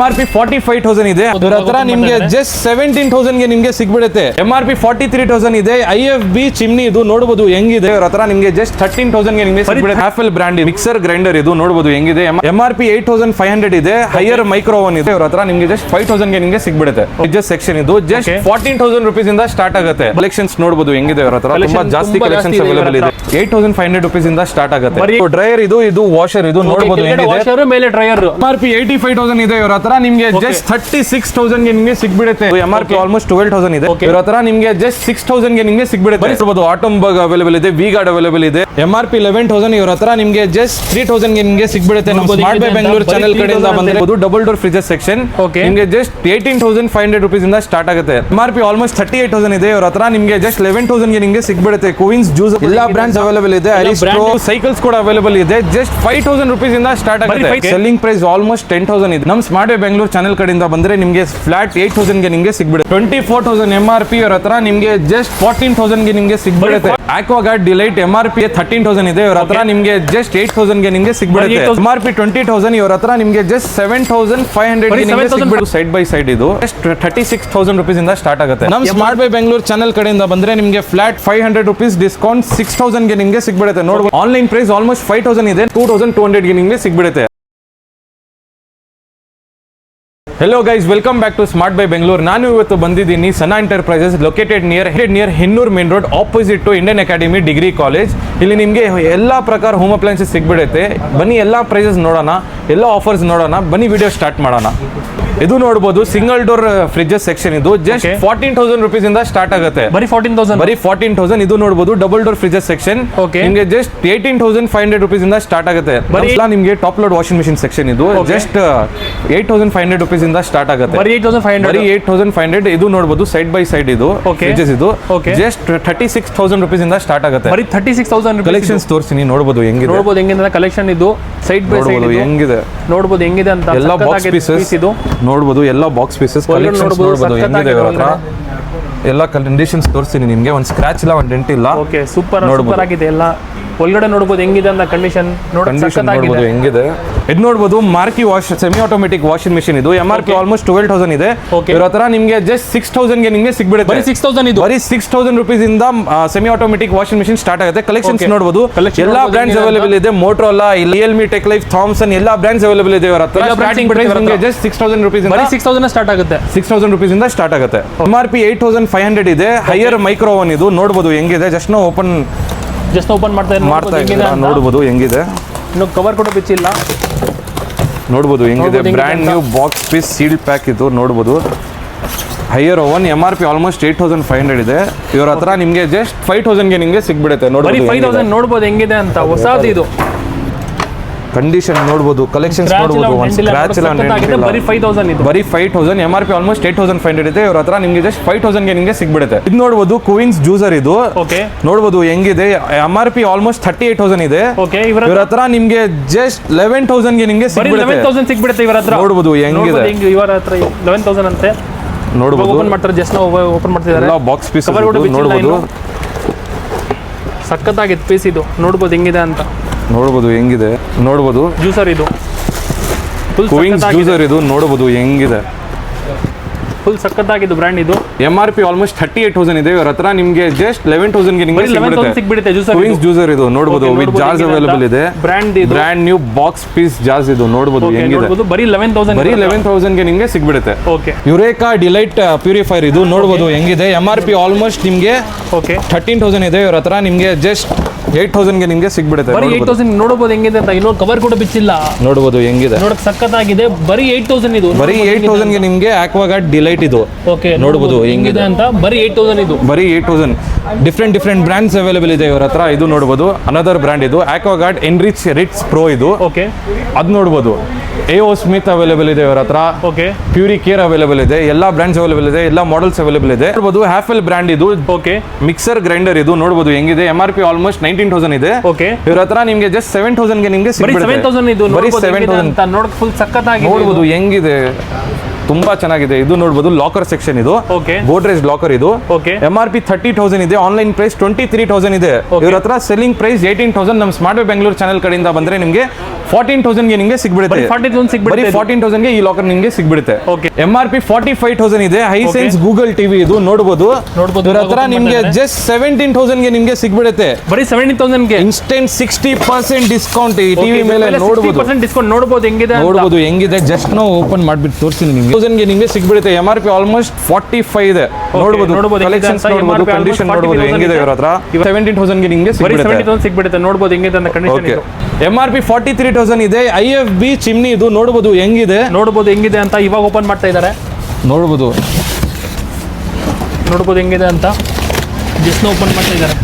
MRP 45,000 ಇದೆ. ಇವ್ರ ಹತ್ರ ನಿಮ್ಗೆ ಜಸ್ಟ್ 17,000 ಗೆ ನಿಮ್ಗೆ ಸಿಗ್ಬಿಡುತ್ತೆ. MRP 43,000 ಇದೆ. IFB ಚಿಮ್ನಿ ಇದು ನೋಡಬಹುದು ಹೆಂಗಿದೆ. ಇವ್ರ ಹತ್ರ ನಿಮ್ಗೆ ಜಸ್ಟ್ 13,000 ಗೆ ನಿಮ್ಗೆ ಸಿಗ್ಬಿಡುತ್ತೆ. ಆಫಲ್ ಬ್ರಾಂಡ್ ಮಿಕ್ಸರ್ ಗ್ರೈಂಡರ್ ಇದು ನೋಡಬಹುದು ಹೆಂಗಿದೆ. MRP 8,500 ಇದೆ. ಹೈಯರ್ ಮೈಕ್ರೋ ಓವನ್ ಇದೆ. ಇವ್ರ ಹತ್ರ ನಿಮ್ಗೆ ಜಸ್ಟ್ 5,000 ಗೆ ನಿಮ್ಗೆ ಸಿಗ್ಬಿಡುತ್ತೆ. ಫ್ರಿಡ್ಜಸ್ ಸೆಕ್ಷನ್ ಇದು ಜಸ್ಟ್ 14,000 ರೂಪೀಸ್ ಇಂದ ಸ್ಟಾರ್ಟ್ ಆಗುತ್ತೆ. ಕಲೆಕ್ಷನ್ಸ್ ನೋಡಬಹುದು ಹೆಂಗಿದೆ. ಇವ್ರ ಹತ್ರ ತುಂಬಾ ಜಾಸ್ತಿ ಕಲೆಕ್ಷನ್ಸ್ ಅವೈಲೇಬಲ್ ಇದೆ. 8,500 ರೂಪೀಸ್ ಇಂದ ಸ್ಟಾರ್ಟ್ ಆಗುತ್ತೆ. ಡ್ರೈಯರ್ ಇದು ವಾಷರ್ ಇದು ನೋಡಬಹುದು ಹೆಂಗಿದೆ. ಮೇಲೆ ಡ್ರೈಯರ್ MRP 85,000 ಇದೆ. ಇವ್ರ ಹತ್ರ ನಿಮ್ಗೆ ಜಸ್ಟ್ 36,000 ಗೆ ನಿಮ್ಗೆ ಸಿಗ್ಬಿಡುತ್ತೆ. MRP ಆಲ್ಮೋಸ್ಟ್ 12,000 ಇದೆ. ಇವ್ರ ಹತ್ರ ನಿಮ್ಗೆ ಜಸ್ಟ್ 6,000 ಗೆ ನಿಮ್ಗೆ ಸಿಗ್ಬಿಡುತ್ತೆ. ಆಟೋಂಬರ್ಗ್ ಅವೈಲೇಬಲ್ ಇದೆ. ವಿ-ಗಾರ್ಡ್ ಅವೈಲೇಬಲ್ ಇದೆ. MRP 11,000 ಇವ್ರ ಹತ್ರ ನಿಮ್ಗೆ ಜಸ್ಟ್ 3,000 ಗೆ ನಿಮ್ಗೆ ಸಿಗ್ಬಿಡುತ್ತೆ. ನಮ್ಮ ಸ್ಮಾರ್ಟ್ ಬೈ ಬೆಂಗಳೂರು ಚಾನೆಲ್ ಕಡೆಯಿಂದ ಬಂದ್ರೆ ಡಬಲ್ ಡೋರ್ ಫ್ರಿಡ್ಜಸ್ ಸೆಕ್ಷನ್ ನಿಮ್ಗೆ ಜಸ್ಟ್ 18,500 ರೂಪೀಸ್ ಇಂದ ಸ್ಟಾರ್ಟ್ ಆಗುತ್ತೆ. MRP ಆಲ್ಮೋಸ್ಟ್ 38,000 ಇದೆ. ಇವ್ರ ಹತ್ರ ನಿಮ್ಗೆ ಜಸ್ಟ್ 11,000 ಗೆ ನಿಮ್ಗೆ ಸಿಗ್ಬಿಡುತ್ತೆ. ಕ್ವೀನ್ಸ್ ಜ್ಯೂಸ್ ಎಲ್ಲಾ ಬ್ರಾಂಡ್ಸ್ ಅವೈಲೇಬಲ್ ಇದೆ. ಅರಿಸ್ಟ್ರೋ ಸೈಕಲ್ಸ್ ಕೂಡ ಅವೈಲೇಬಲ್ ಇದೆ. ಜಸ್ಟ್ 5,000 ರೂಪೀಸ್ ಇಂದ ಸ್ಟಾರ್ಟ್ ಆಗುತ್ತೆ. ಸೆಲ್ಲಿಂಗ್ ಪ್ರೈಸ್ ಆಲ್ಮೋಸ್ಟ್ 10,000 ಇದೆ. ನಮ್ಮ ಸ್ಮಾರ್ಟ್ ಬೈ ಬೆಂಗಳೂರು ಚಾನೆಲ್ ಕಡೆಯಿಂದ ಬಂದ್ರೆ ನಿಮ್ಗೆ ಫ್ಲಾಟ್ 8,000 ಗೆ ನಿಮ್ಗೆ ಸಿಗ್ಬಿಡುತ್ತೆ. 24,000 MRP ಇವ್ರ ಹತ್ರ ನಿಮ್ಗೆ ಜಸ್ಟ್ 14,000 ಗೆ ನಿಮ್ಗೆ ಸಿಗ್ಬಿಡುತ್ತೆ. ಆಕ್ವಾಗಾರ್ಡ್ ಡಿಲೈಟ್ MRP 13,000 ಇದೆ. ಇವ್ರ ಹತ್ರ ನಿಮ್ಗೆ ಜಸ್ಟ್ 8,000 ಗೆ ನಿಮ್ಗೆ ಸಿಗ್ಬಿಡುತ್ತೆ. MRP 20,000 ಇವ್ರ ಹತ್ರ ನಿಮ್ಗೆ ಜಸ್ಟ್ 7,500 ಗೆ ನಿಮ್ಗೆ ಸಿಗ್ಬಿಡುತ್ತೆ. ಸೈಡ್ ಬೈ ಸೈಡ್ ಇದು ಜಸ್ಟ್ 36,000 ರೂಪೀಸ್ ಇಂದ ಸ್ಟಾರ್ಟ್ ಆಗುತ್ತೆ. ನಮ್ಮ ಸ್ಮಾರ್ಟ್ ಬೈ ಬೆಂಗಳೂರು ಚಾನೆಲ್ ಕಡೆಯಿಂದ ಬಂದ್ರೆ ನಿಮ್ಗೆ ಫ್ಲಾಟ್ 500 ರೂಪೀಸ್ ಡಿಸ್ಕೌಂಟ್ 6,000 ಗೆ ನಿಮ್ಗೆ ಸಿಗ್ಬಿಡುತ್ತೆ. ನೋಡಬಹುದು ಆನ್ಲೈನ್ ಪ್ರೈಸ್ ಆಲ್ಮೋಸ್ಟ್ 5,000 ಇದೆ. 2,200 ಗೆ ನಿಮ್ಗೆ ಸಿಗ್ಬಿಡುತ್ತೆ. Hello guys, welcome back to smart by Bengaluru. ನಾನು ಇವತ್ತು ಬಂದಿದ್ದೀನಿ Sana enterprises located near Hennur main road opposite to Indian academy degree college. ಇಲ್ಲಿ ನಿಮಗೆ ಎಲ್ಲಾ ಪ್ರಕಾರ ಹೋಮ್ ಅಪ್ಲಯನ್ಸಸ್ ಸಿಗ್ಬಿಡುತ್ತೆ. ಬನ್ನಿ ಎಲ್ಲಾ ಪ್ರೈಸಸ್ ನೋಡೋಣ, ಎಲ್ಲ ಆಫರ್ಸ್ ನೋಡೋಣ. ಬನ್ನಿ ವಿಡಿಯೋ ಸ್ಟಾರ್ಟ್ ಮಾಡೋಣ. ಇದು ನೋಡಬಹುದು ಸಿಂಗಲ್ ಡೋರ್ ಫ್ರಿಡ್ಜಸ್ ಸೆಕ್ಷನ್ ಇದು ಜಸ್ಟ್ 14,000 ರೂಪೀಸ್ ಇಂದ ಸ್ಟಾರ್ಟ್ ಆಗುತ್ತೆ. ಬರೀ 14,000 ಇದು ನೋಡಬಹುದು ಡಬಲ್ ಡೋರ್ ಫ್ರಿಡ್ಜಸ್ ಸೆಕ್ಷನ್ ನಿಮಗೆ ಜಸ್ಟ್ 18,500 ರೂಪೀಸ್ ಇಂದ ಸ್ಟಾರ್ಟ್ ಆಗುತ್ತೆ. ನಿಮಗೆ top load washing machine section ಇದು ಜಸ್ಟ್ 8,500 ರೂಪೀಸ್ ಇಂದ ಸ್ಟಾರ್ಟ್ ಆಗುತ್ತೆ. ಬರೀ 8,500 ಇದು ನೋಡಬಹುದು ಸೈಡ್ ಬೈ ಸೈಡ್ ಇದು ಫ್ರಿಡ್ಜಸ್ ಇದು ಜಸ್ಟ್ 36,000 ರೂಪೀಸ್ ಇಂದ ಸ್ಟಾರ್ಟ್ ಆಗುತ್ತೆ. ಬರೀ 36,000 ಕಲೆಕ್ಷನ್ಸ್ ತೋರಿಸ್ತೀನಿ. ನೋಡಬಹುದು ಹೆಂಗಿದೆ ಕಲೆಕ್ಷನ್ ಇದು ಸೈಡ್ ಬೈ ಸೈಡ್ ಹೆಂಗಿದೆ ನೋಡಬಹುದು ಹೆಂಗಿದೆ ಅಂತ. ಎಲ್ಲ ಬಾಕ್ಸ್ ಪೀಸಸ್ ಇದು ನೋಡಬಹುದು. ಎಲ್ಲ ಬಾಕ್ಸ್ ಪೀಸಸ್ ಕಲೆಕ್ಷನ್ಸ್ ನೋಡಬಹುದು ಹೆಂಗಿದೆ. ಇವರ ಹತ್ರ ಎಲ್ಲ ಕಂಡೀಷನ್ಸ್ ತೋರಿಸ್ತೀನಿ ನಿಮಗೆ. ಒಂದು ಸ್ಕ್ರಾಚ್ ಇಲ್ಲ, ಒಂದು ಡೆಂಟ್ ಇಲ್ಲ. ಓಕೆ, ಸೂಪರ್ ಆಗಿದೆ. ಎಲ್ಲ ಒಳಗಡೆ ನೋಡಬಹುದು ಹೆಂಗಿದೆ ಅಂತ ಕಂಡೀಷನ್ ನೋಡಬಹುದು ಹೆಂಗಿದೆ. ಇದು ನೋಡಬಹುದು MarQ wash semi automatic washing machine ಇದು MRP ಆಲ್ಮೋಸ್ಟ್ 12,000 ಇದೆ. ಇವ್ರ ಹತ್ರ ನಿಮಗೆ ಜಸ್ಟ್ 6,000 ಗೆ ನಿಮಗೆ ಸಿಗ್ಬಿಡುತ್ತೆ. ಬರೀ 6,000 ಇದು ಬರೀ 6,000 ರೂಪೀಸ್ ಇಂದ semi automatic washing machine start ಆಗುತ್ತೆ. ಕಲೆಕ್ಷನ್ಸ್ ನೋಡಬಹುದು ಎಲ್ಲಾ ಬ್ರಾಂಡ್ಸ್ ಅವೈಲೇಬಲ್ ಇದೆ. Motorola, Realme, tech life, Thomson ಎಲ್ಲಾ ಬ್ರಾಂಡ್ಸ್ ಅವೈಲೇಬಲ್ ಇದೆ. ಇವರ ಹತ್ರ ಸ್ಟಾರ್ಟಿಂಗ್ ಪ್ರೈಸ್ ನಿಮಗೆ ಜಸ್ಟ್ 6,000 ರೂಪೀಸ್ ಇಂದ 6,000 ಸ್ಟಾರ್ಟ್ ಆಗುತ್ತೆ. 6,000 ರೂಪೀಸ್ ಇಂದ ಸ್ಟಾರ್ಟ್ ಆಗುತ್ತೆ. MRP 8,500 ಇದೆ. ಹೈಯರ್ ಮೈಕ್ರೋ ಓವನ್ ಇದು ನೋಡಬಹುದು ಹೆಂಗಿದೆ. ಜಸ್ಟ್ ಓಪನ್ ಮಾಡ್ತಾ ಇದ್ದೀರಾ ನೋಡಬಹುದು ಹೆಂಗಿದೆ. ಇನ್ನು ಕವರ್ ಕೂಡ ಬಿಚ್ಚಿಲ್ಲ. ನೋಡಬಹುದು ಹೆಂಗಿದೆ. Brand new box piece sealed pack ಇದು ನೋಡಬಹುದು. ಹೈಯರ್ ಓವನ್ MRP ಆಲ್ಮೋಸ್ಟ್ 8,500 ಇದೆ. ಇವ್ರ ಹತ್ರ ನಿಮಗೆ ಜಸ್ಟ್ 5,000 ಗೆ ನಿಮಗೆ ಸಿಗ್ಬಿಡುತ್ತೆ. ನೋಡಬಹುದು 5,000 ನೋಡಬಹುದು ಹೆಂಗಿದೆ ಅಂತ. ಹೊಸದು ಇದು ಕಂಡೀಷನ್ ನೋಡಬಹುದು. ಕಲೆಕ್ಷನ್ಸ್ ನೋಡಬಹುದು. ಒಂದು ಸ್ಕ್ರಾಚ್ ಇಲ್ಲ, ಬರೀ 5,000 ಇದು ಬರೀ 5,000. MRP ಆಲ್ಮೋಸ್ಟ್ 8,500 ಇದೆ. ಇವ್ರ ಹತ್ರ ನಿಮಗೆ ಜಸ್ಟ್ 5,000 ಗೆ ನಿಮಗೆ ಸಿಗ್ಬಿಡುತ್ತೆ. ಇದು ನೋಡಬಹುದು ಕ್ವೀನ್ಸ್ ಜ್ಯೂಸರ್ ಇದು ನೋಡಬಹುದು ಹೆಂಗಿದೆ. MRP ಆಲ್ಮೋಸ್ಟ್ 38,000 ಇದೆ. ಇವ್ರ ಹತ್ರ ನಿಮಗೆ ಜಸ್ಟ್ 11,000 ಗೆ ನಿಮಗೆ ಸಿಗ್ಬಿಡುತ್ತೆ. ಇವ್ರ ಹತ್ರ ನೋಡಬಹುದು ಹೆಂಗಿದೆ. ಇವರ ಹತ್ರ 11,000 ಅಂತೆ. ನೋಡಬಹುದು ಓಪನ್ ಮಾಡ್ತಾರೆ. ಜಸ್ಟ್ ಓಪನ್ ಮಾಡ್ತಿದ್ದಾರೆ. ಎಲ್ಲ ಬಾಕ್ಸ್ ಪೀಸ್ ನೋಡಬಹುದು. ಸಕ್ಕತ್ತಾಗಿದೆ ಪೀಸ್ ಇದು. ನೋಡಬಹುದು ಹೆಂಗಿದೆ ಅಂತ. ನೋಡಬಹುದು ಹೆಂಗಿದೆ. ನೋಡಬಹುದು ಜ್ಯೂಸರ್ ಇದು ಕ್ವೀನ್ಸ್ ಜ್ಯೂಸರ್ ಇದು ನೋಡಬಹುದು ಹೆಂಗಿದೆ. ಫುಲ್ ಸಕ್ಕತ್ತಾಗಿದ್ದು ಬ್ರ್ಯಾಂಡ್ ಇದು. MRP ಆಲ್ಮೋಸ್ಟ್ 38,000 ಇದೆ. ಇವ್ರ ಹತ್ರ ನಿಮಗೆ ಜಸ್ಟ್ 11,000 ಗೆ ನಿಮಗೆ ಸಿಗ್ಬಿಡುತ್ತೆ. ಕ್ವೀನ್ಸ್ ಜ್ಯೂಸರ್ ಇದು ನೋಡಬಹುದು ವಿತ್ ಜಾರ್ಸ್ ಅವೈಲೇಬಲ್ ಇದೆ. Brand new box piece jars ಇದು ನೋಡಬಹುದು ಹೆಂಗಿದೆ. ಬರೀ 11,000 ಗೆ ನಿಮಗೆ ಸಿಗ್ಬಿಡುತ್ತೆ. ಯುರೇಕಾ ಡಿಲೈಟ್ ಪ್ಯೂರಿಫೈರ್ ಇದು ನೋಡಬಹುದು ಹೆಂಗಿದೆ. MRP ಆಲ್ಮೋಸ್ಟ್ ನಿಮಗೆ 13,000 ಇದೆ. ಇವ್ರ ಹತ್ರ ನಿಮಗೆ ಜಸ್ಟ್ 8,000 ಗೆ ನಿಮಗೆ ಸಿಗ್ಬಿಡುತ್ತೆ. ಬರೀ 8,000 ನೋಡಬಹುದು ಹೆಂಗಿದೆ ಅಂತ. ಇನ್ನೊಂದು ಕವರ್ ಕೂಡ ಬಿಚ್ಚಿಲ್ಲ. ನೋಡಬಹುದು ಹೆಂಗಿದೆ. ನೋಡಕ್ ಸಕ್ಕತ್ತಾಗಿದೆ. ಬರೀ 8,000 ಇದು. ಬರೀ 8,000 ಗೆ ನಿಮಗೆ ಆಕ್ವಾಗಾರ್ಡ್ ಡಿಲೈಟ್ ಇದು ನೋಡಬಹುದು ಹೆಂಗಿದೆ ಅಂತ. ಬರೀ 8,000 ಇದು. ಬರೀ 8,000. ಡಿಫ್ರೆಂಟ್ ಬ್ರಾಂಡ್ಸ್ ಅವೈಲೇಬಲ್ ಇದೆ ಇವರ ಹತ್ರ. ಇದು ನೋಡಬಹುದು ಅನದರ್ ಬ್ರಾಂಡ್ ಇದು ಆಕ್ವಾಗಾರ್ಡ್ ಎನ್ರಿಚ್ ರಿಟ್ಸ್ ಪ್ರೋ ಇದು. ಅದು ನೋಡಬಹುದು AO ಸ್ಮಿತ್ ಅವೈಲೇಬಲ್ ಇದೆ ಇವರ ಹತ್ರ. ಪ್ಯೂರಿ ಕೇರ್ ಅವೈಲೇಬಲ್ ಇದೆ. ಎಲ್ಲಾ ಬ್ರಾಂಡ್ಸ್ ಅವೈಲೇಬಲ್ ಇದೆ. ಎಲ್ಲಾ ಮಾಡೆಲ್ಸ್ ಅವೈಲೇಬಲ್ ಇದೆ. ನೋಡಬಹುದು ಹ್ಯಾಫೆಲ್ ಬ್ರಾಂಡ್ ಇದು ಮಿಕ್ಸರ್ ಗ್ರೈಂಡರ್ ಇದು ನೋಡಬಹುದು ಹೆಂಗಿದೆ. MRP ಆಲ್ಮೋಸ್ಟ್ 19,000 ಇದೆ. ಇವ್ರ ಹತ್ರ ನಿಮಗೆ ಜಸ್ಟ್ 7,000 ಗೆ ನಿಮಗೆ ಸಿಗ್ಬಿಡುತ್ತೆ. 7,000 ಇದು. ಬರೀ 7,000 ಅಂತ ನೋಡಕ್ ಫುಲ್ ಸಕ್ಕತ್ತಾಗಿದೆ. ನೋಡಬಹುದು ಹೆಂಗಿದೆ. ತುಂಬಾ ಚೆನ್ನಾಗಿದೆ. ಇದು ನೋಡಬಹುದು ಲಾಕರ್ ಸೆಕ್ಷನ್ ಇದು ಗೋಡ್ರೇಜ್ ಲಾಕರ್ ಇದು. MRP 30,000 ಇದೆ. ಆನ್ಲೈನ್ ಪ್ರೈಸ್ 23,000 ಇದೆ. ಇವ್ರ ಹತ್ರ ಸೆಲ್ಲಿಂಗ್ ಪ್ರೈಸ್ 18,000. ನಮ್ಮ ಸ್ಮಾರ್ಟ್ ಬೈ ಬೆಂಗಳೂರು ಚಾನೆಲ್ ಕಡೆಯಿಂದ ಬಂದ್ರೆ ನಿಮಗೆ 14,000 ಗೆ ನಿಮಗೆ ಸಿಗ್ಬಿಡುತ್ತೆ 40,000 ಸಿಗ್ಬಿಡುತ್ತೆ ಬರೀ 14,000 ಗೆ ಈ ಲಾಕರ್ ನಿಮಗೆ ಸಿಗ್ಬಿಡುತ್ತೆ Okay. MRP 45,000 ಇದೆ ಹೈಸೆನ್ಸ್ ಗೂಗಲ್ ಟಿವಿ ಇದು ನೋಡಬಹುದು ಇದ್ರ ಹತ್ರ ನಿಮಗೆ ಜಸ್ಟ್ 17,000 ಗೆ ನಿಮಗೆ ಸಿಗ್ಬಿಡುತ್ತೆ ಬರೀ 17,000 ಗೆ ಇನ್ಸ್ಟೆಂಟ್ 60% ಡಿಸ್ಕೌಂಟ್ ಈ ಟಿವಿ ಮೇಲೆ ನೋಡಬಹುದು ಡಿಸ್ಕೌಂಟ್ ನೋಡಬಹುದು ಹೆಂಗಿದೆ ನೋಡಬಹುದು ಹೆಂಗಿದೆ ಜಸ್ಟ್ ನಾವು ಓಪನ್ ಮಾಡ್ಬಿಟ್ಟು ತೋರಿಸ್ತೀನಿ ನಿಮಗೆ 1000 ಗೆ ನಿಮಗೆ ಸಿಗ್ಬಿಡುತ್ತೆ MRP ಆಲ್ಮೋಸ್ಟ್ 45 ಇದೆ ನೋಡಬಹುದು ಕಲೆಕ್ಷನ್ಸ್ ನೋಡಬಹುದು ಕಂಡೀಷನ್ ನೋಡಬಹುದು ಹೆಂಗಿದೆ ಇವ್ರ ಹತ್ರ 17,000 ಗೆ ನಿಮಗೆ ಬರೀ ಸಿಗ್ಬಿಡುತ್ತೆ 17,000 ಸಿಗ್ಬಿಡುತ್ತೆ ನೋಡಬಹುದು ಹೆಂಗಿದೆ ಅಂತ ಕಂಡೀಷನ್ ಇದು MRP 43,000 ಇದೆ IFB ಚಿಮ್ನಿ ಇದು ನೋಡಬಹುದು ಹೆಂಗಿದೆ ಅಂತ ಇವಾಗ ಓಪನ್ ಮಾಡ್ತಾ ಇದ್ದಾರೆ ನೋಡಬಹುದು ಹೆಂಗಿದೆ ಅಂತ ಜಸ್ಟ್ ಓಪನ್ ಮಾಡ್ತಾ ಇದ್ದಾರೆ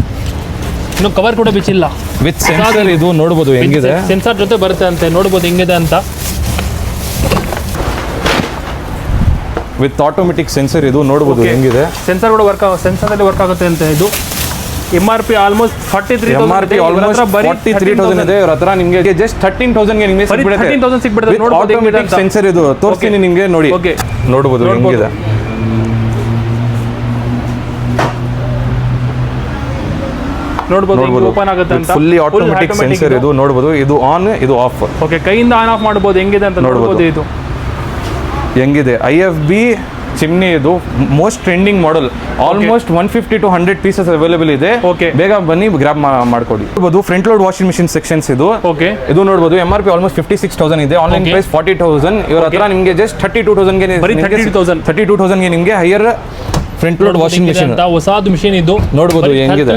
ಇನ್ನು ಕವರ್ ಕೂಡ ಬಿಚ್ಚಿಲ್ಲ ವಿತ್ ಸೆನ್ಸರ್ ಇದು ನೋಡಬಹುದು ಹೆಂಗಿದೆ ಸೆನ್ಸರ್ ಜೊತೆ ಬರುತ್ತೆ ಅಂತೆ ನೋಡಬಹುದು ಹೆಂಗಿದೆ ಅಂತ ವಿತ್ ಆಟೋಮೆಟಿಕ್ ಸೆನ್ಸರ್ ಇದು ನೋಡಬಹುದು ಹೆಂಗಿದೆ ಸೆನ್ಸರ್ ಕೂಡ ಸೆನ್ಸರ್ ಅಲ್ಲಿ ವರ್ಕ್ ಆಗುತ್ತೆ ಅಂತ ಇದು MRP ಆಲ್ಮೋಸ್ಟ್ 43,000 ಇದೆ ಇವ್ರ ಹತ್ರ ನಿಮಗೆ ಜಸ್ಟ್ 13,000 ಗೆ ನಿಮಗೆ ಸಿಗ್ಬಿಡುತ್ತೆ 13,000 ಸಿಗ್ಬಿಡುತ್ತೆ ನೋಡಬಹುದು ಹೆಂಗಿದೆ ಅಂತ ಸೆನ್ಸರ್ ಇದು ತೋರಿಸ್ತೀನಿ ನಿಮಗೆ ನೋಡಿ ನೋಡಬಹುದು ಹೆಂಗಿದೆ ನೋಡಬಹುದು ಓಪನ್ ಆಗುತ್ತೆ ಅಂತ ಫುಲ್ಲಿ ಆಟೋಮೆಟಿಕ್ ಸೆನ್ಸರ್ ಇದು ನೋಡಬಹುದು ಇದು ಆನ್ ಇದು ಆಫ್ ಓಕೆ ಕೈಯಿಂದ ಆನ್ ಆಫ್ ಮಾಡಬಹುದು ಹೆಂಗಿದೆ ಅಂತ ನೋಡಬಹುದು ಇದು ಹೆಂಗಿದೆ IFB ಚಿಮ್ನಿ ಇದು most trending model almost 150 to 100 pieces available ಇದೆ ಬೇಗ ಬನ್ನಿ ಗ್ರಾಬ್ ಮಾಡ್ಕೊಡಿ ನೋಡಬಹುದು front load washing machine sections ಇದು ಇದು ನೋಡಬಹುದು MRP ಆಲ್ಮೋಸ್ಟ್ 56,000 ಇದೆ ಆನ್ಲೈನ್ ಪ್ರೈಸ್ 40,000 ಇವ್ರ ಹತ್ರ ನಿಮಗೆ ಜಸ್ಟ್ 32,000 ಗೆ 32,000 ಗೆ ನಿಮಗೆ higher front load washing machine ಹೊಸದು ಮಿಷಿನ್ ಇದು ನೋಡಬಹುದು ಹೆಂಗಿದೆ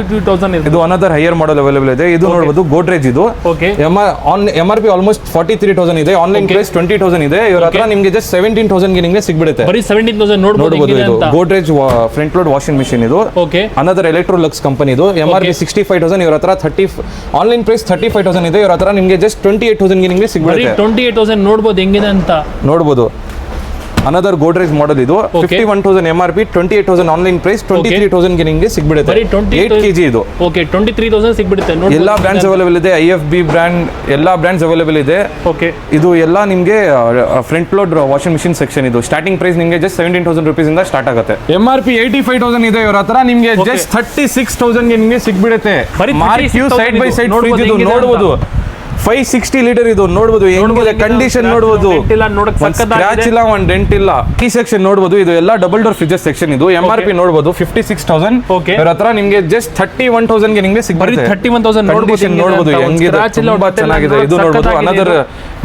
ಇದು ಅನದರ್ ಹೈಯರ್ ಮಾಡೆಲ್ ಅವೈಲೇಬಲ್ ಇದೆ ಇದು ನೋಡಬಹುದು ಗೋಡ್ರೇಜ್ ಇದು MRP ಆಲ್ಮೋಸ್ಟ್ 43,000 ಇದೆ ಆನ್ಲೈನ್ ಪ್ರೈಸ್ 20,000 ಇದೆ ಇವ್ರ ಹತ್ರ ನಿಮಗೆ ಜಸ್ಟ್ 17,000 ಗೆ ನಿಮಗೆ ಸಿಗ್ಬಿಡುತ್ತೆ ಬರೀ 17,000 ನೋಡಬಹುದು ಇದು Godrej front load washing machine ಇದು ಅನದರ್ ಎಲೆಕ್ಟ್ರೋಲಕ್ಸ್ ಕಂಪನಿ ಇದು MRP 65,000 ಇವ್ರ ಹತ್ರ ಆನ್ಲೈನ್ ಪ್ರೈಸ್ 35,000 ಇದೆ ಇವ್ರ ಹತ್ರ ನಿಮಗೆ ಜಸ್ಟ್ 28,000 ಗೆ ನಿಮಗೆ ಸಿಗ್ಬಿಡುತ್ತೆ 28,000 ನೋಡಬಹುದು ಹೆಂಗಿದೆ ಅಂತ ನೋಡಬಹುದು ಅನದರ್ ಗೋಡ್ರೇಜ್ ಮಾಡೆಲ್ ಇದು 51,000 MRP 28,000 ಆನ್ಲೈನ್ ಪ್ರೈಸ್ 23,000 ಗೆ ನಿಮಗೆ ಸಿಗ್ಬಿಡುತ್ತೆ 8 kg ಇದು 23,000 ಸಿಗ್ಬಿಡುತ್ತೆ ಎಲ್ಲಾ ಬ್ರಾಂಡ್ಸ್ ಅವೈಲೇಬಲ್ ಇದೆ IFB ಬ್ರಾಂಡ್ ಎಲ್ಲಾ ಬ್ರಾಂಡ್ಸ್ ಅವೈಲೇಬಲ್ ಇದೆ ಇದು ಎಲ್ಲ ನಿಮಗೆ front load washing machine section ಇದು ಸ್ಟಾರ್ಟಿಂಗ್ ಪ್ರೈಸ್ ನಿಮಗೆ ಜಸ್ಟ್ 17,000 ರೂಪೀಸ್ ಇಂದ ಸ್ಟಾರ್ಟ್ ಆಗುತ್ತೆ MRP 85,000 ಇದೆ ಇವ್ರ ಹತ್ರ ನಿಮಗೆ ಜಸ್ಟ್ 36,000 ಗೆ ನಿಮಗೆ ಸಿಗ್ಬಿಡುತ್ತೆ ಸೈಡ್ ಬೈ ಸೈಡ್ ಫ್ರಿಡ್ಜ್ ಇದು ನೋಡಬಹುದು 560 ಲೀಟರ್ ಇದು ನೋಡಬಹುದು ಹೆಂಗಿದೆ ಕಂಡೀಷನ್ ನೋಡಬಹುದು ಸ್ಕ್ರಾಚ್ ಇಲ್ಲ ಒಂದು ಡೆಂಟ್ ಇಲ್ಲ ಈ ಸೆಕ್ಷನ್ ನೋಡಬಹುದು ಇದು ಎಲ್ಲ ಡಬಲ್ ಡೋರ್ ಫ್ರಿಡ್ಜ್ ಸೆಕ್ಷನ್ ಇದು MRP ನೋಡಬಹುದು 56,000 ಇವ್ರ ಹತ್ರ ನಿಮಗೆ ಜಸ್ಟ್ 31,000 ಗೆ ನಿಮಗೆ ಸಿಗ್ಬಿಡುತ್ತೆ 31,000 ನೋಡಬಹುದು ಹೆಂಗಿದೆ ತುಂಬಾ ಚೆನ್ನಾಗಿದೆ ಇದು ನೋಡಬಹುದು ಅನದರ್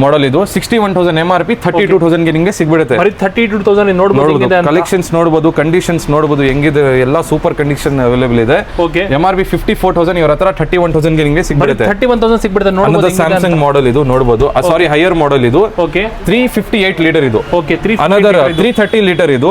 ಮಾಡೆಲ್ ಇದು 61,000 MRP 32,000 ಗೆ ನಿಮಗೆ ಸಿಗ್ಬಿಡುತ್ತೆ 32,000 ನೋಡಬಹುದು ಕಲೆಕ್ಷನ್ಸ್ ನೋಡಬಹುದು ಕಂಡೀಷನ್ಸ್ ನೋಡಬಹುದು ಹೆಂಗಿದೆ ಎಲ್ಲ ಸೂಪರ್ ಕಂಡೀಷನ್ ಅವೈಲೇಬಲ್ ಇದೆ MRP 54,000 ಇವ್ರ ಹತ್ರ 31,000 ಗೆ ನಿಮಗೆ ಸಿಗ್ಬಿಡುತ್ತೆ 31,000 ಸಿಗ್ಬಿಡುತ್ತೆ ನೋಡಬಹುದು ಸ್ಯಾಮ್ಸಂಗ್ ಮಾಡೆಲ್ ಇದು ನೋಡಬಹುದು ಸಾರಿ ಹೈಯರ್ ಮಾಡೆಲ್ ಇದು 358 ಲೀಟರ್ ಇದು ಅನದರ್ 330 ಲೀಟರ್ ಇದು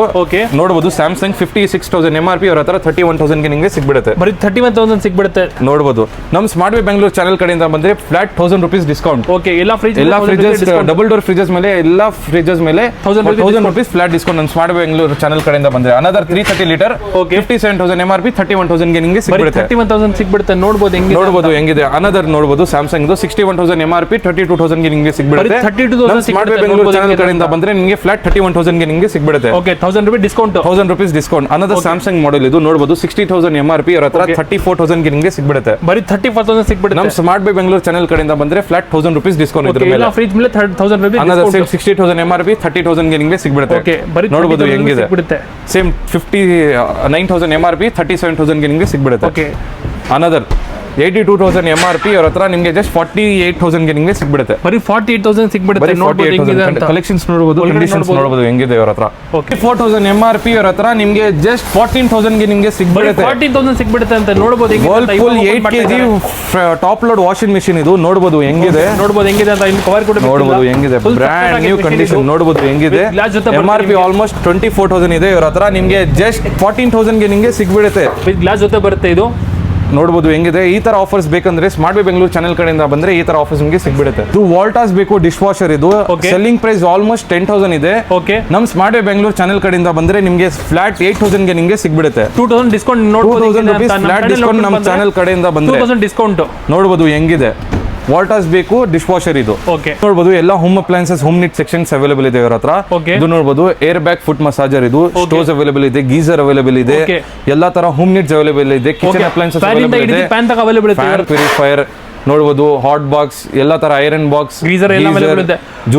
ನೋಡಬಹುದು ಸ್ಯಾಮ್ಸಂಗ್ 56,000 MRP ಅವರ ಹತ್ರ 31,000 ಗೆ ನಿಮಗೆ ಸಿಗ್ಬಿಡುತ್ತೆ ಬರೀ 31,000 ಸಿಗ್ಬಿಡುತ್ತೆ ನೋಡಬಹುದು ನಮ್ಮ ಸ್ಮಾರ್ಟ್ ವೇ ಬೆಂಗಳೂರು ಚಾನೆಲ್ ಕಡೆಯಿಂದ ಬಂದ್ರೆ ಫ್ಲಾಟ್ 1,000 ರೂಪೀಸ್ ಡಿಸ್ಕೌಂಟ್ ಎಲ್ಲ ಫ್ರಿಡ್ಜಸ್ ಡಬಲ್ ಡೋರ್ ಫ್ರಿಡ್ಜಸ್ ಮೇಲೆ ಎಲ್ಲ ಫ್ರಿಡ್ಜಸ್ ಮೇಲೆ 1,000 ರೂಪೀಸ್ ಫ್ಲಾಟ್ ಡಿಸ್ಕೌಂಟ್ ನಮ್ಮ ಸ್ಮಾರ್ಟ್ ವೇ ಬೆಂಗಳೂರು ಚಾನೆಲ್ ಕಡೆಯಿಂದ ಬಂದ್ರೆ ಅನದರ್ 330 ಲೀಟರ್ 57,000 MRP 31,000 ಗೆ ನಿಮಗೆ ಸಿಗ್ಬಿಡುತ್ತೆ 31,000 ಸಿಗ್ಬಿಡುತ್ತೆ ನೋಡಬಹುದು ಹೆಂಗಿದೆ ಅನದರ್ ನೋಡಬಹುದು ಸ್ಯಾಮ್ಸಂಗ್ ಇದು 61,000 MRP 32,000 ಗೆ ನಿಮಗೆ ಸಿಗ್ಬಿಡುತ್ತೆ 32,000 ಸ್ಮಾರ್ಟ್ ವೇ ಬೆಂಗಳೂರು ಚಾನೆಲ್ ಕಡೆಯಿಂದ ಬಂದ್ರೆ ನಿಮಗೆ ಫ್ಲಾಟ್ 31,000 ಗೆ ನಿಮಗೆ ಸಿಗ್ಬಿಡುತ್ತೆ 1,000 ರೂಪಾಯಿ discount 1,000 rupees discount another Samsung model ಇದು ನೋಡಬಹುದು 60,000 MRP ಅವರ ಹತ್ರ 34,000 ಗೆ ನಿಮಗೆ ಸಿಗ್ಬಿಡುತ್ತೆ ಬರೀ 34,000 ಸಿಗ್ಬಿಡುತ್ತೆ ನಮ್ಮ ಸ್ಮಾರ್ಟ್ ವೇ ಬೆಂಗಳೂರು ಚಾನೆಲ್ ಕಡೆಯಿಂದ ಬಂದ್ರೆ ಫ್ಲಾಟ್ 1,000 ರೂಪೀಸ್ ಡಿಸ್ಕೌಂಟ್ ಇದ್ರ ಮೇಲೆ ಫ್ರಿಡ್ಜ್ ಮೇಲೆ 1,000 ರೂಪಾಯಿ ಅನದರ್ ಸೇಮ್ 60,000 MRP 30,000 ಗೆ ನಿಮಗೆ ಸಿಗ್ಬಿಡುತ್ತೆ ನೋಡಬಹುದು ಹೆಂಗಿದೆ ಸೇಮ್ 59,000 MRP 37,000 ಗೆ ನಿಮಗೆ ಸಿಗ್ಬಿಡುತ್ತೆ ಅನದರ್ 82,000 MRP ಅವರ ಹತ್ರ ನಿಮಗೆ ಜಸ್ಟ್ 48,000 ಗೆ ನಿಮಗೆ ಸಿಗ್ಬಿಡುತ್ತೆ ಬರೀ 48,000 ಸಿಗ್ಬಿಡುತ್ತೆ ನೋಡಬಹುದು ಹೆಂಗಿದೆ ಅಂತ ಕಲೆಕ್ಷನ್ಸ್ ನೋಡಬಹುದು ಕಂಡೀಷನ್ಸ್ ನೋಡಬಹುದು ಹೆಂಗಿದೆ ಅವರ ಹತ್ರ 4,000 MRP ಅವರ ಹತ್ರ ನಿಮಗೆ ಜಸ್ಟ್ 14,000 ಗೆ ನಿಮಗೆ ಸಿಗ್ಬಿಡುತ್ತೆ 14,000 ಸಿಗ್ಬಿಡುತ್ತೆ ಅಂತ ನೋಡಬಹುದು Whirlpool 8 kg top load washing machine ಇದು ನೋಡಬಹುದು ಹೆಂಗಿದೆ ಅಂತ ಇನ್ನು ಕವರ್ ಕೂಡ ನೋಡಬಹುದು ಹೆಂಗಿದೆ ಬ್ರಾಂಡ್ ನ್ಯೂ ಕಂಡೀಷನ್ ನೋಡಬಹುದು ಹೆಂಗಿದೆ MRP ಆಲ್ಮೋಸ್ಟ್ 24,000 ಇದೆ ಇವರ ಹತ್ರ ನಿಮಗೆ ಜಸ್ಟ್ 14,000 ಗೆ ನಿಮಗೆ ಸಿಗ್ಬಿಡುತ್ತೆ ಗ್ಲಾಸ್ ಜೊತೆ ಬರುತ್ತೆ ಇದು ನೋಡಬಹುದು ಹೆಂಗಿದೆ ಈ ತರ ಆಫರ್ಸ್ ಬೇಕಂದ್ರೆ ಸ್ಮಾರ್ಟ್ ವೇ ಬೆಂಗಳೂರು ಚಾನೆಲ್ ಕಡೆಯಿಂದ ಬಂದ್ರೆ ಈ ತರ ಆಫರ್ಸ್ ನಿಮಗೆ ಸಿಗ್ಬಿಡುತ್ತೆ ಇದು ವಾಲ್ಟಾಸ್ ಬೇಕು ಡಿಶ್ ವಾಷರ್ ಇದು ಸೆಲ್ಲಿಂಗ್ ಪ್ರೈಸ್ ಆಲ್ಮೋಸ್ಟ್ 10,000 ಇದೆ ನಮ್ಮ ಸ್ಮಾರ್ಟ್ ವೇ ಬೆಂಗಳೂರು ಚಾನೆಲ್ ಕಡೆಯಿಂದ ಬಂದ್ರೆ ನಿಮಗೆ ಫ್ಲಾಟ್ 8,000 ಗೆ ನಿಮಗೆ ಸಿಗ್ಬಿಡುತ್ತೆ 2,000 ಡಿಸ್ಕೌಂಟ್ ನೋಡಬಹುದು ಫ್ಲಾಟ್ ಡಿಸ್ಕೌಂಟ್ ನಮ್ಮ ಚಾನೆಲ್ ಕಡೆಯಿಂದ ಬಂದ್ರೆ 2,000 ಡಿಸ್ಕೌಂಟ್ ನೋಡಬಹುದು ಹೆಂಗಿದೆ ವಾಲ್ಟಾಸ್ ಬೇಕು ಡಿಶ್ ವಾಷರ್ ಇದು ನೋಡಬಹುದು ಎಲ್ಲ home appliances home need sections available ಇದೆ ಇವರ ಹತ್ರ ಇದು ನೋಡಬಹುದು ಏರ್ ಬ್ಯಾಗ್ ಫುಟ್ ಮಸಾಜರ್ ಇದು ಸ್ಟೋವ್ಸ್ ಅವೈಲೇಬಲ್ ಇದೆ ಗೀಸರ್ ಅವೈಲೇಬಲ್ ಇದೆ ಎಲ್ಲಾ ತರ ಹೋಮ್ ನೀಟ್ಸ್ ಅವೈಲೇಬಲ್ ಇದೆ ಕಿಚನ್ ಅಪ್ಲೈನ್ಸಸ್ ಅವೈಲೇಬಲ್ ಇದೆ ಫ್ಯಾನ್ ತಕ ಅವೈಲೇಬಲ್ ಇದೆ ಫೈರ್ ಪ್ಯೂರಿಫೈಯರ್ ನೋಡ್ಬೋದು ಹಾಟ್ ಬಾಕ್ಸ್ ಎಲ್ಲ ತರ ಐರನ್ ಬಾಕ್ಸ್ ಗೀಸರ್ ಎಲ್ಲ ಅವೈಲೇಬಲ್ ಇದೆ.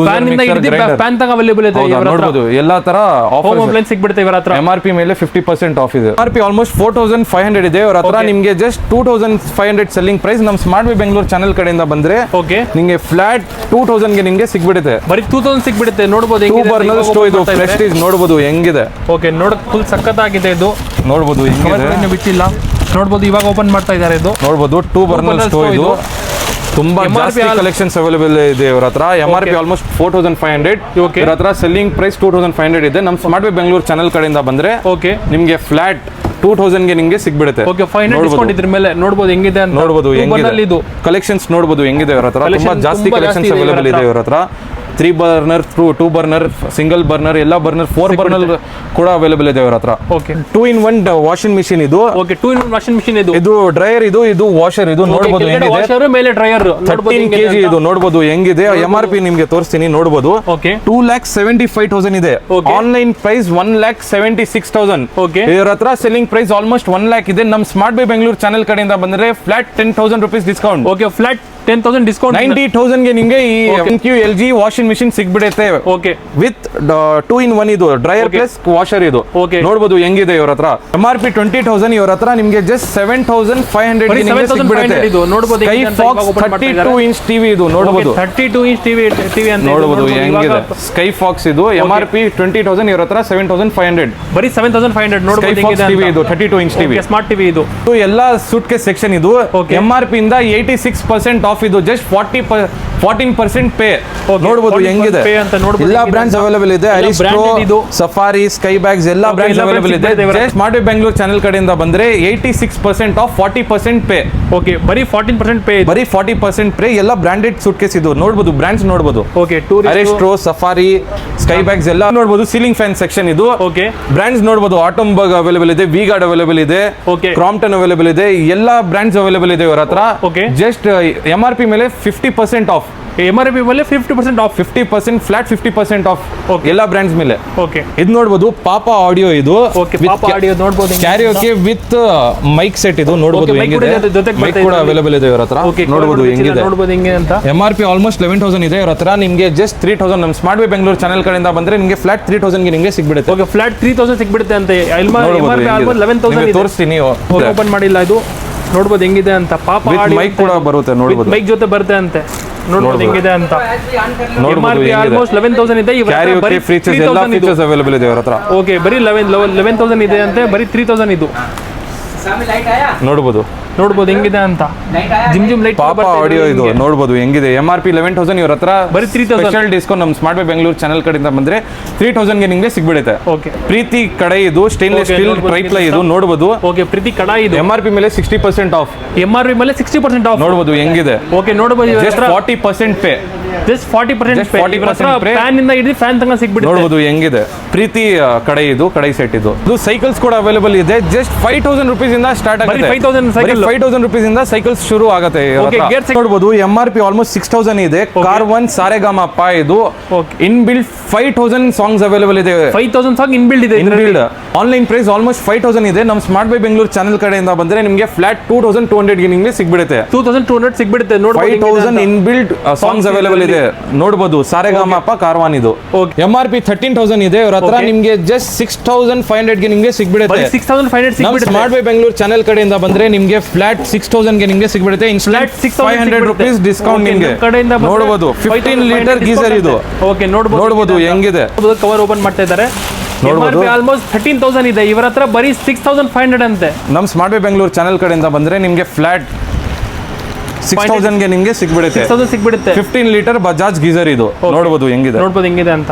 ಫ್ಯಾನ್ ಇಂದ ಹಿಡಿದು ಫ್ಯಾನ್ ತನಕ ಅವೈಲೇಬಲ್ ಇದೆ ಇವರ ಹತ್ರ. ನೋಡ್ಬೋದು ಎಲ್ಲಾ ತರ ಹೋಮ್ ಆಫರ್ ಅಪ್ಲೈನ್ಸ್ ಸಿಗ್ಬಿಡುತ್ತೆ ಇವರ ಹತ್ರ. MRP ಮೇಲೆ 50% ಆಫ್ ಇದೆ. MRP ಆಲ್ಮೋಸ್ಟ್ 4500 ಇದೆ ಇವರ ಹತ್ರ. ನಿಮಗೆ ಜಸ್ಟ್ 2500 ಸೆಲ್ಲಿಂಗ್ ಪ್ರೈಸ್ ನಮ್ಮ ಸ್ಮಾರ್ಟ್ ಬೈ ಬೆಂಗಳೂರು ಚಾನೆಲ್ ಕಡೆಯಿಂದ ಬಂದ್ರೆ ಓಕೆ ನಿಮಗೆ ಫ್ಲಾಟ್ 2000 ಗೆ ನಿಮಗೆ ಸಿಗ್ಬಿಡುತ್ತೆ. ಬರೀ 2000 ಸಿಗ್ಬಿಡುತ್ತೆ. ನೋಡಬಹುದು ಟೂ ಬರ್ನರ್ ಸ್ಟೋವ್ ಇದು ಪ್ರೆಸ್ಟೀಜ್ ನೋಡಬಹುದು ಹೆಂಗಿದೆ. ಓಕೆ ನೋಡಕ್ ಫುಲ್ ಸಖತ್ತಾಗಿದೆ ಇದು. ನೋಡಬಹುದು ಹೆಂಗಿದೆ ಬಿಟ್ಟಿಲ್ಲ. ನೋಡಬಹುದು ಇವಾಗ ಓಪನ್ ಮಾಡ್ತಾ ಇದ್ದಾರೆ ಇದು. ನೋಡಬಹುದು 2 ಬರ್ನರ್ ಸ್ಟೋವ್ ಇದು. ತುಂಬಾ MRP ಜಾಸ್ತಿ ಕಲೆಕ್ಷನ್ಸ್ ಅವೈಲೇಬಲ್ ಇದೆ ಇವರ ಹತ್ರ. MRP ಆಲ್ಮೋಸ್ಟ್ 4500 ಇವರ ಹತ್ರ ಸೆಲ್ಲಿಂಗ್ ಪ್ರೈಸ್ 2500 ಇದೆ. ನಮ್ಮ ಸ್ಮಾರ್ಟ್ ಬೈ ಬೆಂಗಳೂರು ಚಾನೆಲ್ ಕಡೆಯಿಂದ ಬಂದ್ರೆ ಓಕೆ ನಿಮಗೆ ಫ್ಲಾಟ್ 2000 ಗೆ ನಿಮಗೆ ಸಿಗ್ಬಿಡುತ್ತೆ. ಓಕೆ 500 ಡಿಸ್ಕೌಂಟ್ ಇದ್ರ ಮೇಲೆ ನೋಡಬಹುದು ಹೆಂಗಿದೆ ಅಂತ. ನೋಡಬಹುದು ಹೆಂಗಿದೆ ಇದು ಕಲೆಕ್ಷನ್ಸ್ ನೋಡಬಹುದು ಹೆಂಗಿದೆ ಇವರ ಹತ್ರ. ತುಂಬಾ ಜಾಸ್ತಿ ಕಲೆಕ್ಷನ್ಸ್ ಅವೈಲೇಬಲ್ ಇದೆ ಇವರ ಹತ್ರ. 3 ಬರ್ನರ್ 2 ಬರ್ನರ್ ಸಿಂಗಲ್ ಬರ್ನರ್ ಎಲ್ಲ ಬರ್ನರ್ 4 ಬರ್ನರ್ ಕೂಡ ಅವೈಲೇಬಲ್ ಇದೆ ಇವರ ಹತ್ರ. ಓಕೆ 2-in-1 ವಾಷಿಂಗ್ ಮಿಷಿನ್ ಇದು. ಓಕೆ 2-in-1 ವಾಷಿಂಗ್ ಮಿಷಿನ್ ಇದು. ಇದು ಡ್ರೈಯರ್ ಇದು ವಾಷರ್ ಇದು ನೋಡಬಹುದು ಹೆಂಗಿದೆ. ವಾಷರ್ ಮೇಲೆ ಡ್ರೈಯರ್ 13 kg ಇದು ನೋಡಬಹುದು ಹೆಂಗಿದೆ. MRP ನಿಮಗೆ ತೋರಿಸ್ತೀನಿ ನೋಡಬಹುದು. ಓಕೆ 2,75,000 ಇದೆ. Online price 1,76,000. ಓಕೆ ಇವರ ಹತ್ರ ಸೆಲ್ಲಿಂಗ್ ಪ್ರೈಸ್ ಆಲ್ಮೋಸ್ಟ್ 1 lakh ಇದೆ. ನಮ್ಮ ಸ್ಮಾರ್ಟ್ ಬೈ ಬೆಂಗಳೂರು ಚಾನೆಲ್ ಕಡೆಯಿಂದ ಬಂದ್ರೆ flat 10,000 rupees discount. Okay flat 10,000 discount 90,000 ಗೆ ನಿಮಗೆ ಈ MQ LG ವಾಷಿಂಗ್ ಮಿಷಿನ್ ಸಿಗ್ಬಿಡುತ್ತೆ. ಓಕೆ ವಿತ್ 2-in-1 ಇದು ಡ್ರೈಯರ್ ಪ್ಲಸ್ ವಾಷರ್ ಇದು. Okay. ನೋಡಬಹುದು ಹೆಂಗಿದೆ ಇವರ ಹತ್ರ. MRP 20,000 ಇವರ ಹತ್ರ ನಿಮಗೆ ಜಸ್ಟ್ 7,500 ಗೆ ನಿಮಗೆ ಸಿಗ್ಬಿಡುತ್ತೆ. ಇದು ನೋಡಬಹುದು ಸ್ಕೈ ಫಾಕ್ಸ್ 32 ಇಂಚ್ ಟಿವಿ ಇದು ನೋಡಬಹುದು. 32 ಇಂಚ್ ಟಿವಿ ಅಂತ ನೋಡಬಹುದು ಹೆಂಗಿದೆ ಸ್ಕೈ ಫಾಕ್ಸ್ ಇದು. MRP 20,000 ಇವರ ಹತ್ರ 7,500. ಬರೀ 7,500 ಸ್ಕೈ ನೋಡಬಹುದು ಫಾಕ್ಸ್ ಹೆಂಗಿದೆ ಟಿವಿ ಇದು 32 ಇಂಚ್ ಟಿವಿ. ಸ್ಮಾರ್ಟ್ ಟಿವಿ ಇದು. ಇದು ಎಲ್ಲ ಸೂಟ್ ಕೇಸ್ ಸೆಕ್ಷನ್ ಇದು. Okay. MRP ಇಂದ 86% ಆಫ್ ಇದು ಜಸ್ಟ್ 14% ಪೇ. Okay, ನೋಡಬಹುದು 14% ಹೆಂಗಿದೆ. pay ಅಂತ ನೋಡಬಹುದು ಎಲ್ಲ ಹೆಂಗಿದೆ ಬ್ರಾಂಡ್ಸ್ ಅಂತ. ಅವೈಲೇಬಲ್ ಇದೆ. ಎಲ್ಲ ಅರಿಸ್ಟ್ರೋ branded ಇದು. ಸಫಾರಿ ಸ್ಕೈ ಬ್ಯಾಗ್ಸ್ ಎಲ್ಲ Okay, ಬ್ರಾಂಡ್ಸ್ ಎಲ್ಲ ಅವೈಲೇಬಲ್ brands ಇದೆ. ಸಿಗ್ಬಿಡುತ್ತೆ ಇವರ. ಸ್ಮಾರ್ಟ್ ಬೈ ಬೆಂಗಳೂರು ಚಾನೆಲ್ ಕಡೆಯಿಂದ ಬಂದ್ರೆ 86% ಆಫ್ 40% ಪೇ. ಓಕೆ ಬರೀ 14% ಪೇ ಇದೆ. ಬರೀ 40% ಪೇ. ಎಲ್ಲ ಬ್ರಾಂಡೆಡ್ ಸೂಟ್ ಕೇಸ್ ಇದು ನೋಡಬಹುದು ಬ್ರಾಂಡ್ಸ್ ನೋಡಬಹುದು. Okay tourist Aristo safari sky bags ಎಲ್ಲ ನೋಡಬಹುದು. ಸೀಲಿಂಗ್ ಫ್ಯಾನ್ ಸೆಕ್ಷನ್ ಇದು. ಓಕೆ ಬ್ರಾಂಡ್ಸ್ ನೋಡಬಹುದು. ಆಟೋಂಬರ್ಗ್ ಅವೈಲೇಬಲ್ ಇದೆ. ವಿ ಗಾರ್ಡ್ ಅವೈಲೇಬಲ್ ಇದೆ. Okay. ಕ್ರಾಂಪ್ಟನ್ ಅವೈಲೇಬಲ್ ಇದೆ. ಎಲ್ಲ ಬ್ರಾಂಡ್ಸ್ ಅವೈಲೇಬಲ್ ಇದೆ ಇವರ ಹತ್ರ. Okay. ಜಸ್ಟ್ MRP ಮೇಲೆ 50% ಆಫ್. MRP ಮೇಲೆ 50% ಆಫ್. 50% flat 50% of Okay. ಎಲ್ಲ ಬ್ರಾಂಡ್ಸ್ ಮೇಲೆ. ಓಕೆ ಇದು ನೋಡಬಹುದು ಪಾಪ ಆಡಿಯೋ ಇದು. ಓಕೆ ಪಾಪ ಆಡಿಯೋ ನೋಡಬಹುದು ಹೆಂಗಿದೆ ಕ್ಯಾರಿಯೋಕೆ ವಿತ್ ಮೈಕ್ ಸೆಟ್ ಇದು ನೋಡಬಹುದು Okay, mic ಕೂಡ ಹೆಂಗಿದೆ. ಇದೆ, ಜೊತೆಗೆ ಮೈಕ್ ಬರ್ತಾ ಕೂಡ ಇದೆ. ಅವೈಲೇಬಲ್ ಇದೆ ಇವರ ಹತ್ರ. ಓಕೆ ನೋಡಬಹುದು ಹೆಂಗಿದೆ. ನೋಡಬಹುದು ಹೆಂಗೆ ಅಂತ. MRP ಆಲ್ಮೋಸ್ಟ್ 11,000 ಇದೆ ಇವರ ಹತ್ರ. ನಿಮಗೆ ಜಸ್ಟ್ 3,000 ನಮ್ಮ ಸ್ಮಾರ್ಟ್ ಬೈ ಬೆಂಗಳೂರು ಚಾನೆಲ್ ಕಡೆಯಿಂದ ಬಂದ್ರೆ ನಿಮಗೆ ಫ್ಲಾಟ್ 3,000 ಗೆ ನಿಮಗೆ ಸಿಗ್ಬಿಡುತ್ತೆ. ಓಕೆ ಫ್ಲಾಟ್ 3,000 ಸಿಗ್ಬಿಡುತ್ತೆ ಅಂತ. ನೋಡಬಹುದು MRP ಆಲ್ಮೋಸ್ಟ್ 11,000 ಹೆಂಗಿದೆ. ಇದೆ. ತೋರಿಸ್ತೀನಿ. ಓಪನ್ ಮಾಡಿಲ್ಲ ಇದು. ನೋಡಬಹುದು ಹೆಂಗಿದೆ ಅಂತ. ಪಾಪ ಆಡಿಯೋ ಮೈಕ್ ಕೂಡ ಬರುತ್ತೆ ನೋಡಬಹುದು. ಮೈಕ್ ಜೊತೆ ಬರುತ್ತೆ ಅಂತೆ. ನೋಡಬಹುದು ಹೆಂಗಿದೆ ಅಂತ. ನೋಡಬಹುದು MRP ಆಲ್ಮೋಸ್ಟ್ 11,000 ಇದೆ. ಇವರ ಹತ್ರ ಬರೀ ಕ್ಯಾರಿಯೋಕೆ ಫೀಚರ್ಸ್ ಎಲ್ಲ 3,000 ಇದು. ಫೀಚರ್ಸ್ ಅವೈಲೇಬಲ್ ಇದೆ ಇವರ ಹತ್ರ. ಓಕೆ ಬರೀ 11,000 ಇದೆ ಅಂತೆ. ಬರೀ 3,000 ಇದು. ನೋಡಬಹುದು ನೋಡಬಹುದು ಹೆಂಗಿದೆ ಅಂತ. ಜಿಮ್ ಲೈಟ್ ಪಾಪ ಆಡಿಯೋ ಇದು ನೋಡಬಹುದು ಹೆಂಗಿದೆ. MRP 11,000 ಇವರ ಹತ್ರ. ಬರೀ 3,000 ಸ್ಪೆಷಲ್ ಡಿಸ್ಕೌಂಟ್ ನಮ್ಮ ಸ್ಮಾರ್ಟ್ ಬೈ ಬೆಂಗಳೂರು ಚಾನೆಲ್ ಕಡೆಯಿಂದ ಬಂದ್ರೆ 3,000 ಗೆ ನಿಮಗೆ ಸಿಗ್ಬಿಡುತ್ತೆ. ಓಕೆ ಪ್ರೀತಿ ಕಡೆ ಇದು ಸ್ಟೇನ್ಲೆಸ್ Okay, ಸ್ಟೀಲ್ ನೋಡ್ಬೋದು ಟ್ರೈಪ್ಲೈ ಹೆಂಗಿದೆ ಇದು ನೋಡಬಹುದು. ಓಕೆ ಪ್ರೀತಿ ಕಡಾಯಿ ಇದು. MRP ಮೇಲೆ 60% ಆಫ್. MRP ಮೇಲೆ 60% ಆಫ್. ನೋಡಬಹುದು ಹೆಂಗಿದೆ. ಓಕೆ ನೋಡಬಹುದು just 40% pay. Just 40% Just pay. 40% pay. Fan ಇಂದ ಹಿಡಿದು ಫ್ಯಾನ್ ತನಕ ಸಿಗ್ಬಿಡುತ್ತೆ. ನೋಡಬಹುದು ಹೆಂಗಿದೆ. ಪ್ರೀತಿ ಕಡೆ ಇದು ಕಡೈ ಸೆಟ್ ಇದು. ಇದು ಸೈಕಲ್ಸ್ ಕೂಡ ಅವೈಲೇಬಲ್ ಇದೆ. ಜಸ್ಟ್ 5,000 rupees ಇಂದ ಸ್ಟಾರ್ಟ್ ಬರೀ ಆಗುತ್ತೆ. 5,000 cycle. 5,000 rupees ಇಂದ ಸೈಕಲ್ಸ್ ಶುರು ಆಗುತ್ತೆ. Okay, gear cycle. ನೋಡಬಹುದು MRP ಆಲ್ಮೋಸ್ಟ್ 6,000 ಇದೆ. ಕಾರ್ 1 ಸಾರೆಗಾಮಪ್ಪ ಇದು. Okay. In build 5,000 songs available ಇದೆ. 5,000 ಸಾಂಗ್ ಇನ್ಬಿಲ್ಡ್ ಇದೆ. ಇನ್ಬಿಲ್ಡ್ ಆನ್ಲೈನ್ ಪ್ರೈಸ್ ಆಲ್ಮೋಸ್ಟ್ 5,000 ಇದೆ. ನಮ್ಮ ಸ್ಮಾರ್ಟ್ ಬೈ ಬೆಂಗಳೂರು ಚಾನೆಲ್ ಕಡೆಯಿಂದ ಬಂದ್ರೆ ನಿಮಗೆ ಫ್ಲಾಟ್ 2,200 ಗೆ ನಿಮಗೆ ಸಿಗ್ಬಿಡುತ್ತೆ. 2,200 ಸಿಗ್ಬಿಡುತ್ತೆ. ನೋಡಬಹುದು 5,000 ಇನ್ಬಿಲ್ಡ್ ಸಾಂಗ್ಸ್ ಅವೈಲೇಬಲ್ ಇದೆ. ನೋಡಬಹುದು ಸಾರೆಗಾಮಪ್ಪ ಕಾರ್ವಾನ್ ಇದು. Okay. MRP 13,000 ಇದೆ ಇವರ ಹತ್ರ. Okay. ನಿಮಗೆ ಜಸ್ಟ್ 6,500 ಗೆ ನಿಮಗೆ ಸಿಗ್ಬಿಡುತ್ತೆ. ಬರೀ 6,500 ನಮ್ಮ ಸಿಗ್ಬಿಡುತ್ತೆ. ಸ್ಮಾರ್ಟ್ ಬೈ ಬೆಂಗಳೂರು ಚಾನೆಲ್ ಕಡೆಯಿಂದ ಬಂದ್ರೆ ನಿಮಗೆ ಫ್ಲಾಟ್ 6,000 ಗೆ ನಿಮಗೆ ಸಿಗ್ಬಿಡುತ್ತೆ. ಫ್ಲಾಟ್ 500 rupees ಡಿಸ್ಕೌಂಟ್ ನಿಮಗೆ ನೋಡಬಹುದು. 15 ಲೀಟರ್ ಗೀಸರ್ ಇದು. ಓಕೆ ನೋಡಬಹುದು ಹೆಂಗಿದೆ. ಕವರ್ ಓಪನ್ ಮಾಡ್ತಾ ಇದ್ದಾರೆ. ನೋಡ್ಬೋದು. MRP ಆಲ್ಮೋಸ್ಟ್ 13,000 ಇದೆ. ಇವರ ಹತ್ರ ಬರೀ 6,500 ಅಂತೆ. ನಮ್ಮ ಸ್ಮಾರ್ಟ್ ಬೈ ಬೆಂಗಳೂರು ಚಾನೆಲ್ ಕಡೆಯಿಂದ ಬಂದ್ರೆ ನಿಮಗೆ ಫ್ಲಾಟ್ 6,000 ಗೆ ನಿಮಗೆ ಸಿಗ್ಬಿಡುತ್ತೆ. 6,000 ಸಿಗ್ಬಿಡುತ್ತೆ. 15 ಲೀಟರ್ ಬಜಾಜ್ ಗೀಸರ್ ಇದು. ನೋಡಬಹುದು ಹೆಂಗಿದೆ. ನೋಡಬಹುದು ಹೆಂಗಿದೆ ಅಂತ.